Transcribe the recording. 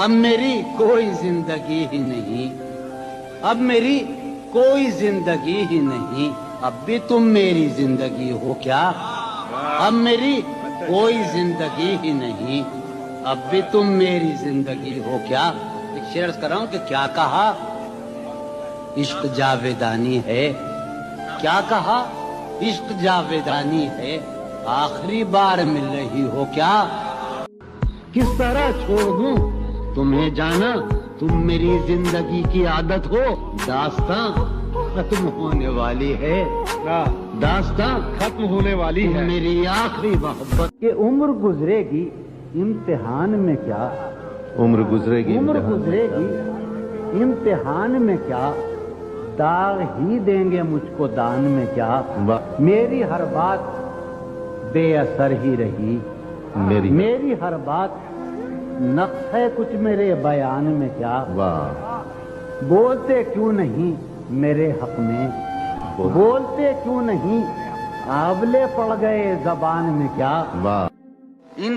اب میری کوئی زندگی ہی نہیں، اب میری کوئی زندگی ہی نہیں، اب بھی تم میری زندگی ہو کیا؟ اب میری کوئی زندگی ہی نہیں، اب بھی تم میری زندگی ہو کیا؟ ایک شعر کر رہا ہوں کہ کیا کہا عشق جاویدانی ہے، کیا کہا عشق جاویدانی ہے، آخری بار مل رہی ہو کیا؟ کس طرح چھوڑ دوں تمہیں جانا، تم میری زندگی کی عادت ہو، داستاں ختم ہونے والی ہے، داستاں ختم ہونے والی تم ہے۔ میری آخری محبت۔ کہ عمر گزرے گی امتحان میں کیا، عمر گزرے گی عمر گزرے گی امتحان میں کیا، داغ ہی دیں گے مجھ کو دان میں کیا، میری ہر بات بے اثر ہی رہی، میری ہر بات نقص ہے کچھ میرے بیان میں کیا، واہ بولتے کیوں نہیں میرے حق میں، بولتے کیوں نہیں آبلے پڑ گئے زبان میں کیا، واہ ان